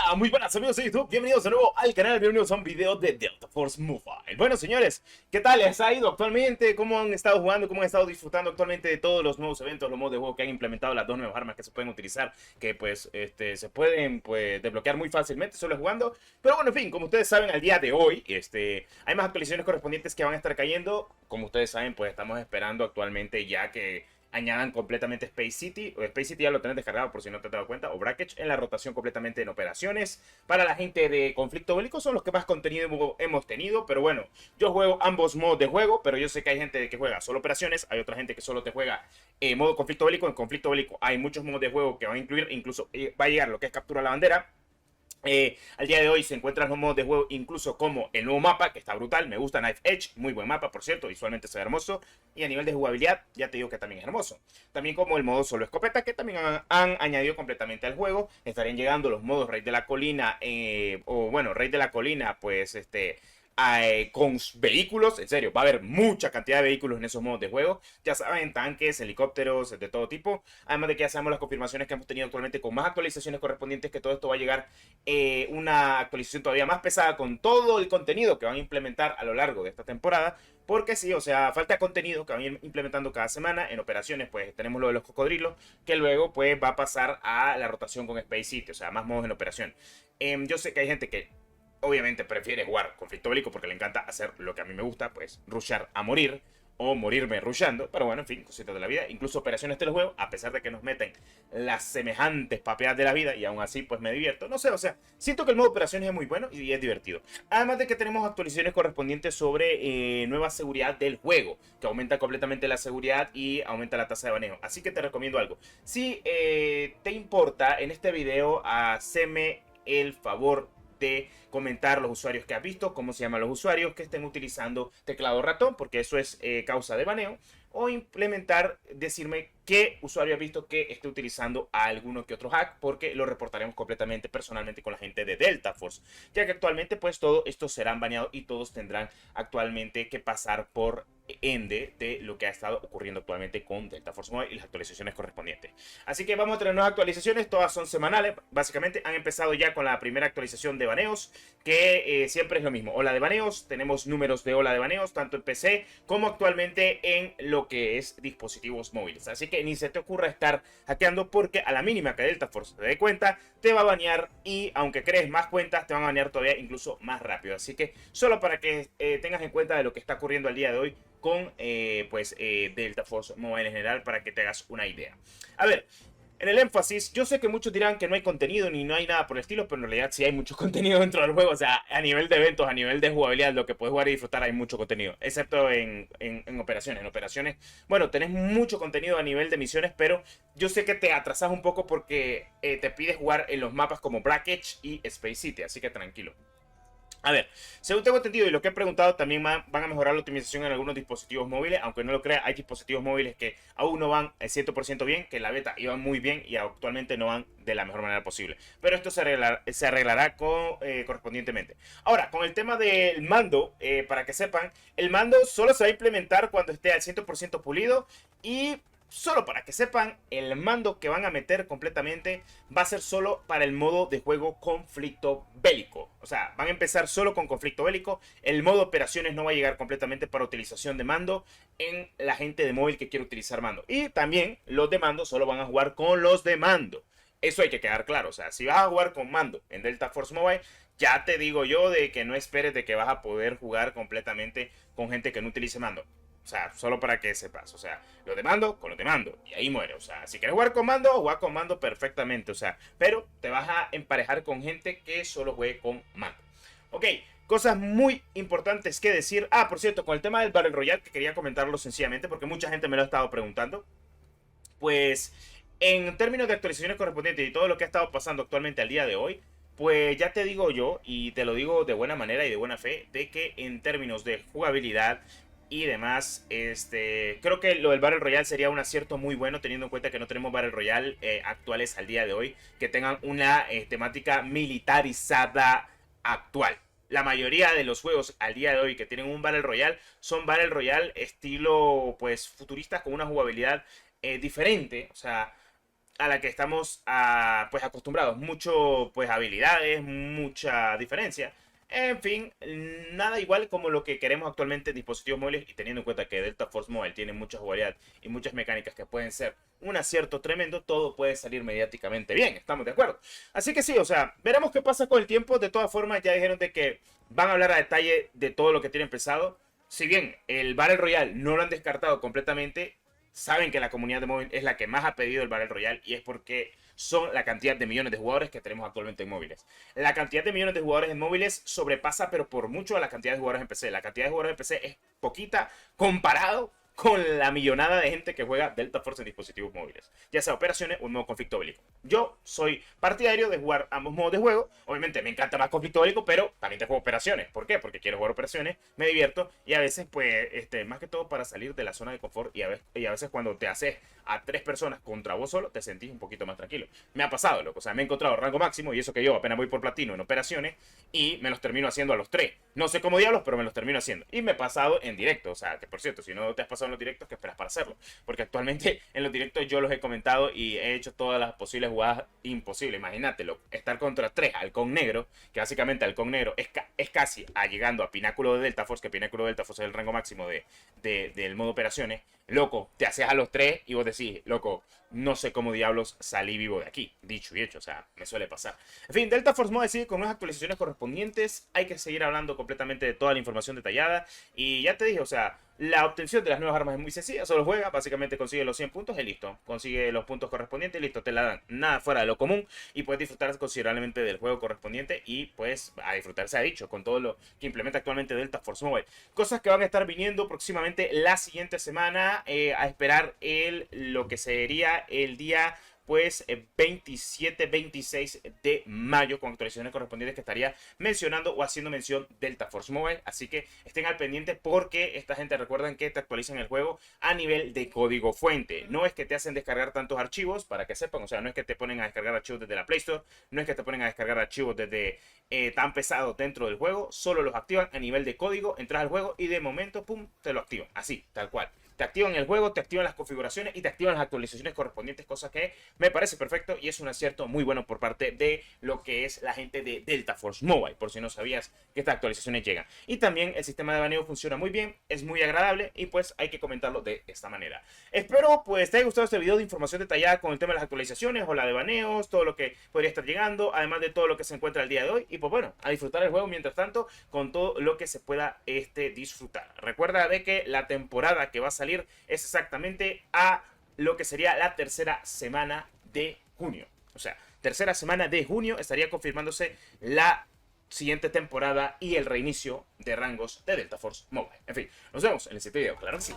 Hola, muy buenas amigos de YouTube, bienvenidos de nuevo al canal, bienvenidos a un video de Delta Force Mobile. Bueno señores, ¿qué tal les ha ido actualmente? ¿Cómo han estado jugando? ¿Cómo han estado disfrutando actualmente de todos los nuevos eventos, los modos de juego que han implementado, las dos nuevas armas que se pueden utilizar, que pues se pueden pues desbloquear muy fácilmente solo jugando? Pero bueno, en fin, como ustedes saben, al día de hoy hay más actualizaciones correspondientes que van a estar cayendo. Como ustedes saben, pues estamos esperando actualmente ya que añadan completamente Space City, o Space City ya lo tenés descargado por si no te has dado cuenta, o Brackage en la rotación completamente en operaciones. Para la gente de conflicto bélico son los que más contenido hemos tenido, pero bueno, yo juego ambos modos de juego, pero yo sé que hay gente que juega solo operaciones, hay otra gente que solo te juega modo conflicto bélico. En conflicto bélico hay muchos modos de juego que van a incluir, incluso va a llegar lo que es captura la bandera. Al día de hoy se encuentran los modos de juego incluso como el nuevo mapa, que está brutal, me gusta Knife Edge, muy buen mapa por cierto, visualmente se ve hermoso, y a nivel de jugabilidad ya te digo que también es hermoso. También como el modo solo escopeta, que también han añadido completamente al juego. Estarían llegando los modos Rey de la Colina, o bueno, Rey de la Colina, pues con vehículos, en serio, va a haber mucha cantidad de vehículos en esos modos de juego. Ya saben, tanques, helicópteros, de todo tipo. Además de que ya sabemos las confirmaciones que hemos tenido actualmente con más actualizaciones correspondientes, que todo esto va a llegar una actualización todavía más pesada con todo el contenido que van a implementar a lo largo de esta temporada. Porque sí, o sea, falta contenido que van a ir implementando cada semana. En operaciones, pues tenemos lo de los cocodrilos, que luego pues va a pasar a la rotación con Space City, o sea, más modos en operación. Yo sé que hay gente que obviamente prefiere jugar conflicto bélico porque le encanta hacer lo que a mí me gusta, pues rushar a morir o morirme rushando, pero bueno, en fin, cositas de la vida. Incluso operaciones te lo juego, a pesar de que nos meten las semejantes papeadas de la vida, y aún así pues me divierto. No sé, o sea, siento que el modo operaciones es muy bueno y es divertido. Además de que tenemos actualizaciones correspondientes sobre nueva seguridad del juego, que aumenta completamente la seguridad y aumenta la tasa de baneo. Así que te recomiendo algo. Si te importa, en este video, haceme el favor de comentar los usuarios que has visto, cómo se llaman los usuarios que estén utilizando teclado ratón, porque eso es causa de baneo, o implementar, decirme qué usuario has visto que esté utilizando a alguno que otro hack, porque lo reportaremos completamente personalmente con la gente de Delta Force, ya que actualmente pues todos estos serán baneados y todos tendrán actualmente que pasar por ende de lo que ha estado ocurriendo actualmente con Delta Force Mobile y las actualizaciones correspondientes. Así que vamos a tener nuevas actualizaciones, todas son semanales, básicamente han empezado ya con la primera actualización de baneos, que siempre es lo mismo, ola de baneos, tenemos números de ola de baneos, tanto en PC como actualmente en lo que es dispositivos móviles. Así que ni se te ocurra estar hackeando, porque a la mínima que Delta Force te dé cuenta, te va a banear, y aunque crees más cuentas, te van a banear todavía incluso más rápido. Así que solo para que tengas en cuenta de lo que está ocurriendo al día de hoy con Delta Force Mobile en general, para que te hagas una idea. A ver, en el énfasis, yo sé que muchos dirán que no hay contenido ni no hay nada por el estilo, pero en realidad sí hay mucho contenido dentro del juego. O sea, a nivel de eventos, a nivel de jugabilidad, lo que puedes jugar y disfrutar, hay mucho contenido. Excepto en operaciones. En operaciones, bueno, tenés mucho contenido a nivel de misiones, pero yo sé que te atrasas un poco porque te pides jugar en los mapas como Black Edge y Space City, así que tranquilo. A ver, según tengo entendido y lo que he preguntado, también van a mejorar la optimización en algunos dispositivos móviles. Aunque no lo crea, hay dispositivos móviles que aún no van al 100% bien, que en la beta iban muy bien y actualmente no van de la mejor manera posible. Pero esto se arreglará correspondientemente. Ahora, con el tema del mando, para que sepan, el mando solo se va a implementar cuando esté al 100% pulido. Y solo para que sepan, el mando que van a meter completamente va a ser solo para el modo de juego conflicto bélico. O sea, van a empezar solo con conflicto bélico. El modo operaciones no va a llegar completamente para utilización de mando en la gente de móvil que quiere utilizar mando. Y también los de mando solo van a jugar con los de mando. Eso hay que quedar claro. O sea, si vas a jugar con mando en Delta Force Mobile, ya te digo yo de que no esperes de que vas a poder jugar completamente con gente que no utilice mando. O sea, solo para que sepas, o sea, lo de mando con lo de mando, y ahí muere. O sea, si quieres jugar con mando perfectamente, o sea, pero te vas a emparejar con gente que solo juegue con mando. Ok, cosas muy importantes que decir. Ah, por cierto, con el tema del Battle Royale, que quería comentarlo sencillamente porque mucha gente me lo ha estado preguntando. Pues, en términos de actualizaciones correspondientes y todo lo que ha estado pasando actualmente al día de hoy, pues ya te digo yo, y te lo digo de buena manera y de buena fe, de que en términos de jugabilidad y demás, creo que lo del Battle Royale sería un acierto muy bueno, teniendo en cuenta que no tenemos Battle Royale actuales al día de hoy que tengan una temática militarizada actual. La mayoría de los juegos al día de hoy que tienen un Battle Royale son Battle Royale estilo pues futuristas, con una jugabilidad diferente. O sea, a la que estamos pues acostumbrados. Mucho pues habilidades, mucha diferencia. En fin, nada igual como lo que queremos actualmente en dispositivos móviles, y teniendo en cuenta que Delta Force Mobile tiene mucha jugabilidad y muchas mecánicas que pueden ser un acierto tremendo, todo puede salir mediáticamente bien, ¿estamos de acuerdo? Así que sí, o sea, veremos qué pasa con el tiempo. De todas formas, ya dijeron de que van a hablar a detalle de todo lo que tienen pensado. Si bien el Battle Royale no lo han descartado completamente, saben que la comunidad de móvil es la que más ha pedido el Battle Royale, y es porque son la cantidad de millones de jugadores que tenemos actualmente en móviles. La cantidad de millones de jugadores en móviles sobrepasa, pero por mucho, a la cantidad de jugadores en PC. La cantidad de jugadores en PC es poquita comparado con la millonada de gente que juega Delta Force en dispositivos móviles, ya sea operaciones o un modo conflicto bélico. Yo soy partidario de jugar ambos modos de juego. Obviamente me encanta más conflicto bélico, pero también te juego operaciones. ¿Por qué? Porque quiero jugar operaciones, me divierto, y a veces pues más que todo para salir de la zona de confort, y a veces cuando te haces a 3 personas contra vos solo, te sentís un poquito más tranquilo. Me ha pasado, loco. O sea, me he encontrado rango máximo, y eso que yo apenas voy por platino en operaciones, y me los termino haciendo a los 3. No sé cómo diablos, pero me los termino haciendo. Y me he pasado en directo. O sea, que por cierto, si no te has pasado en los directos, ¿qué esperas para hacerlo? Porque actualmente en los directos yo los he comentado y he hecho todas las posibles jugadas imposibles. Imagínatelo, estar contra 3 halcón negro, que básicamente halcón negro es casi llegando a pináculo de Delta Force, que pináculo de Delta Force es el rango máximo del modo operaciones. Loco, te haces a los 3 y vos decís, loco, no sé cómo diablos salí vivo de aquí. Dicho y hecho, o sea, me suele pasar. En fin, Delta Force Mobile sigue con unas actualizaciones correspondientes. Hay que seguir hablando completamente de toda la información detallada. Y ya te dije, o sea, la obtención de las nuevas armas es muy sencilla. Solo juega, básicamente consigue los 100 puntos y listo. Consigue los puntos correspondientes y listo, te la dan. Nada fuera de lo común, y puedes disfrutar considerablemente del juego correspondiente. Y pues a disfrutar, se ha dicho, con todo lo que implementa actualmente Delta Force Mobile. Cosas que van a estar viniendo próximamente la siguiente semana, a esperar lo que sería el día pues 27-26 de mayo, con actualizaciones correspondientes que estaría mencionando o haciendo mención Delta Force Mobile. Así que estén al pendiente, porque esta gente, recuerdan que te actualizan el juego a nivel de código fuente. No es que te hacen descargar tantos archivos, para que sepan. O sea, no es que te ponen a descargar archivos desde la Play Store, no es que te ponen a descargar archivos desde tan pesados dentro del juego. Solo los activan a nivel de código. Entras al juego y de momento, pum, te lo activan. Así, tal cual. Te activan el juego, te activan las configuraciones y te activan las actualizaciones correspondientes, cosa que me parece perfecto y es un acierto muy bueno por parte de lo que es la gente de Delta Force Mobile, por si no sabías que estas actualizaciones llegan. Y también el sistema de baneo funciona muy bien, es muy agradable, y pues hay que comentarlo de esta manera. Espero pues te haya gustado este video de información detallada con el tema de las actualizaciones o la de baneos, todo lo que podría estar llegando, además de todo lo que se encuentra el día de hoy. Y pues bueno, a disfrutar el juego mientras tanto, con todo lo que se pueda disfrutar. Recuerda de que la temporada que va a salir es exactamente a lo que sería la tercera semana de junio. O sea, tercera semana de junio estaría confirmándose la siguiente temporada y el reinicio de rangos de Delta Force Mobile. En fin, nos vemos en el siguiente video, claro que sí.